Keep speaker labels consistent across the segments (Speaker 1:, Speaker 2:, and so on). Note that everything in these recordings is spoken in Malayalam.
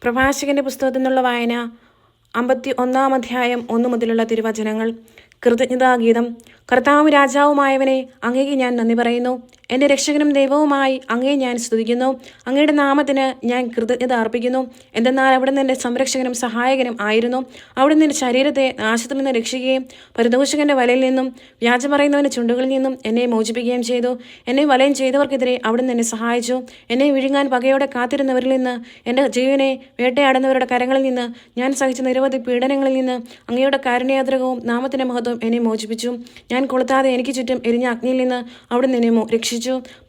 Speaker 1: പ്രഭാഷകന്റെ പുസ്തകത്തിൽ നിന്നുള്ള വായന 51 അധ്യായം 1 മുതലുള്ള തിരുവചനങ്ങൾ. കൃതജ്ഞതാഗീതം. കർത്താവും രാജാവുമായവനെ, അങ്ങേക്ക് ഞാൻ നന്ദി പറയുന്നു. എൻ്റെ രക്ഷകനും ദൈവവുമായി അങ്ങയെ ഞാൻ സ്തുതിക്കുന്നു. അങ്ങയുടെ നാമത്തിന് ഞാൻ കൃതജ്ഞത അർപ്പിക്കുന്നു. എന്തെന്നാൽ അവിടുന്ന് എൻ്റെ സംരക്ഷകനും സഹായകനും ആയിരുന്നു. അവിടുന്ന് എൻ്റെ ശരീരത്തെ നാശത്തിൽ നിന്ന് രക്ഷിക്കുകയും പരദൂഷകന്റെ വലയിൽ നിന്നും വ്യാജം പറയുന്നവൻ്റെ ചുണ്ടുകളിൽ നിന്നും എന്നെ മോചിപ്പിക്കുകയും ചെയ്തു. എന്നെ വലയം ചെയ്തവർക്കെതിരെ അവിടുന്ന് എന്നെ സഹായിച്ചു. എന്നെ വിഴുങ്ങാൻ പകയോടെ കാത്തിരുന്നവരിൽ നിന്ന്, എൻ്റെ ജീവനെ വേട്ടയാടുന്നവരുടെ കരങ്ങളിൽ നിന്ന്, ഞാൻ സഹിച്ച നിരവധി പീഡനങ്ങളിൽ നിന്ന് അങ്ങയുടെ കാരുണ്യാദ്രകവും നാമത്തിൻ്റെ മഹത്വം എന്നെ മോചിപ്പിച്ചു. ഞാൻ കൊളുത്താതെ എനിക്ക് ചുറ്റും എരിഞ്ഞ അഗ്നിയിൽ നിന്ന് അവിടുന്ന് എന്നെ രക്ഷിച്ചു.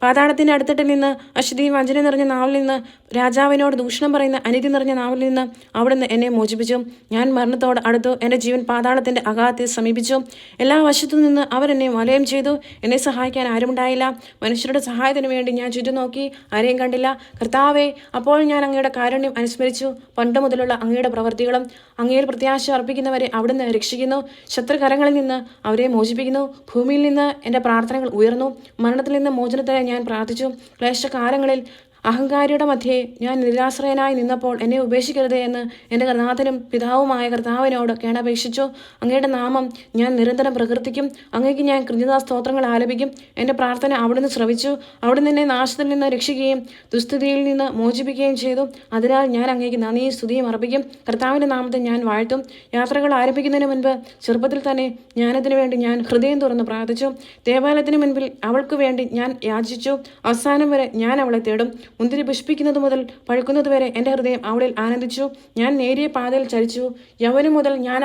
Speaker 1: പാതാളത്തിൻ്റെ അടിത്തട്ടിൽ നിന്ന്, അശുദ്ധിയും വഞ്ചന നിറഞ്ഞ നാവിൽ നിന്ന്, രാജാവിനോട് ദൂഷണം പറയുന്ന അനീതി നിറഞ്ഞ നാവിൽ നിന്ന് അവിടുന്ന് എന്നെ മോചിപ്പിച്ചു. ഞാൻ മരണത്തോട് അടുത്തു. എൻ്റെ ജീവൻ പാതാളത്തിൻ്റെ അഗാധത്തെ സമീപിച്ചു. എല്ലാ വശത്തു നിന്ന് അവർ എന്നെ വലയം ചെയ്തു. എന്നെ സഹായിക്കാൻ ആരുമുണ്ടായില്ല. മനുഷ്യരുടെ സഹായത്തിനു വേണ്ടി ഞാൻ ചുറ്റും നോക്കി, ആരെയും കണ്ടില്ല. കർത്താവേ, അപ്പോൾ ഞാൻ അങ്ങയുടെ കാരുണ്യം അനുസ്മരിച്ചു. പണ്ട് മുതലുള്ള അങ്ങയുടെ പ്രവൃത്തികളും. അങ്ങയിൽ പ്രത്യാശ അർപ്പിക്കുന്നവരെ അവിടുന്ന് രക്ഷിക്കുന്നു. ശത്രുകരങ്ങളിൽ നിന്ന് അവരെ മോചിപ്പിക്കുന്നു. ഭൂമിയിൽ നിന്ന് എൻ്റെ പ്രാർത്ഥനകൾ ഉയർന്നു. മരണത്തിൽ നിന്ന് മോചനത്തിനായി ഞാൻ പ്രാർത്ഥിച്ചു. ക്ലേശകാലങ്ങളിൽ അഹങ്കാരിയുടെ മധ്യേ ഞാൻ നിരാശ്രയനായി നിന്നപ്പോൾ എന്നെ ഉപേക്ഷിക്കരുതേ എന്ന് എൻ്റെ നാഥനും പിതാവുമായ കർത്താവിനോട് കേണപേക്ഷിച്ചു. അങ്ങയുടെ നാമം ഞാൻ നിരന്തരം പ്രകീർത്തിക്കും. അങ്ങേക്ക് ഞാൻ കൃതജ്ഞതാ സ്തോത്രങ്ങൾ ആലപിക്കും. എൻ്റെ പ്രാർത്ഥന അവിടുന്ന് ശ്രവിച്ചു. അവിടുന്ന് എന്നെ നാശത്തിൽ നിന്ന് രക്ഷിക്കുകയും ദുസ്ഥിതിയിൽ നിന്ന് മോചിപ്പിക്കുകയും ചെയ്തു. അതിനാൽ ഞാൻ അങ്ങേക്ക് നന്ദിയും സ്തുതിയും അർപ്പിക്കും. കർത്താവിൻ്റെ നാമത്തെ ഞാൻ വാഴ്ത്തും. യാത്രകൾ ആരംഭിക്കുന്നതിന് മുൻപ് ചെറുപ്പത്തിൽ തന്നെ ജ്ഞാനത്തിനു വേണ്ടി ഞാൻ ഹൃദയം തുറന്ന് പ്രാർത്ഥിച്ചു. ദേവാലയത്തിന് മുൻപിൽ അവൾക്ക് വേണ്ടി ഞാൻ യാചിച്ചു. അവസാനം വരെ ഞാൻ അവളെ തേടും. മുന്തിരി പുഷ്പിക്കുന്നത് മുതൽ പഴുക്കുന്നത് വരെ എൻ്റെ ഹൃദയം അവളിൽ ആനന്ദിച്ചു. ഞാൻ നേരിയ പാതയിൽ ചരിച്ചു. യൗവനം മുതൽ ഞാൻ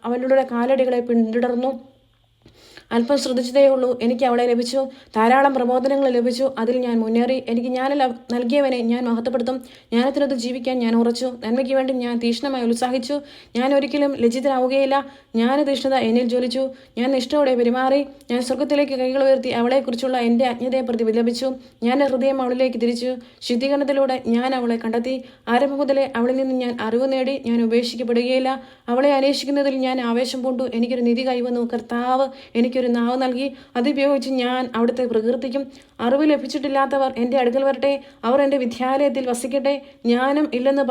Speaker 1: അവളുടെ കാലടികളെ പിന്തുടർന്നു. അല്പം ശ്രദ്ധിച്ചതേ ഉള്ളൂ, എനിക്ക് അവളെ ലഭിച്ചു. ധാരാളം പ്രബോധനങ്ങൾ ലഭിച്ചു. അതിൽ ഞാൻ മുന്നേറി. എനിക്ക് ജ്ഞാനം നൽകിയവനെ ഞാൻ മഹത്വപ്പെടുത്തും. ജ്ഞാനത്തിനൊത്ത് ജീവിക്കാൻ ഞാൻ ഉറച്ചു. നന്മയ്ക്ക് വേണ്ടി ഞാൻ തീക്ഷ്ണമായി ഉത്സാഹിച്ചു. ഞാൻ ഒരിക്കലും ലജ്ജിതരാവുകയില്ല. ജ്ഞാനതീഷ്ണത എന്നിൽ ജ്വലിച്ചു. ഞാൻ നിഷ്ഠയോടെ പെരുമാറി. ഞാൻ സ്വർഗത്തിലേക്ക് കൈകൾ ഉയർത്തി അവളെക്കുറിച്ചുള്ള എൻ്റെ അജ്ഞതയെ പ്രതി വിലപിച്ചു. ഞാൻ ഹൃദയം അവളിലേക്ക് തിരിച്ചു. ശുദ്ധീകരണത്തിലൂടെ ഞാൻ അവളെ കണ്ടെത്തി. ആരംഭം മുതലേ അവളിൽ നിന്ന് ഞാൻ അറിവ് നേടി. ഞാൻ ഉപേക്ഷിക്കപ്പെടുകയില്ല. അവളെ അന്വേഷിക്കുന്നതിൽ ഞാൻ ആവേശം പൂണ്ടു. എനിക്കൊരു നിധി കൈവന്നു. കർത്താവ് എനിക്കൊരു നാവ് നൽകി. അതുപയോഗിച്ച് ഞാൻ അവിടുത്തെ പ്രകീർത്തിക്കും. അറിവ് ലഭിച്ചിട്ടില്ലാത്തവർ എൻ്റെ അടുക്കൽ വരട്ടെ. അവർ എൻ്റെ വിദ്യാലയത്തിൽ വസിക്കട്ടെ. ജ്ഞാനം ഇല്ലെന്ന്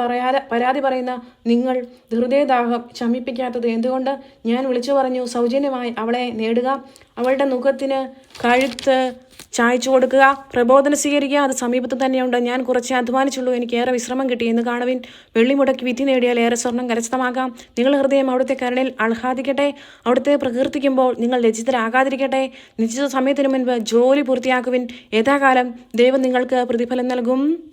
Speaker 1: പരാതി പറയുന്ന നിങ്ങൾ ഹൃദയദാഹം ശമിപ്പിക്കാത്തത് എന്തുകൊണ്ട്? ഞാൻ വിളിച്ചു പറഞ്ഞു, സൗജന്യമായി അവളെ നേടുക. അവളുടെ മുഖത്തിന് കഴുത്ത് ചായച്ചു കൊടുക്കുക. പ്രബോധനം സ്വീകരിക്കുക. അത് സമീപത്ത് തന്നെയുണ്ട്. ഞാൻ കുറച്ച് അധ്വാനിച്ചുള്ളൂ, എനിക്ക് ഏറെ വിശ്രമം കിട്ടി എന്ന് കാണുവിൻ. വെള്ളി മുടക്കി വിധി നേടിയാൽ ഏറെ സ്വർണം കരസ്ഥമാക്കാം. നിങ്ങൾ ഹൃദയം അവിടുത്തെ കരുണയിൽ ആഹ്ലാദിക്കട്ടെ. അവിടുത്തെ പ്രകീർത്തിക്കുമ്പോൾ നിങ്ങൾ ലജ്ജിതരാകാതിരിക്കട്ടെ. നിശ്ചിത സമയത്തിന് മുൻപ് ജോലി പൂർത്തിയാക്കുവിൻ. യഥാകാലം ദൈവം നിങ്ങൾക്ക് പ്രതിഫലം നൽകും.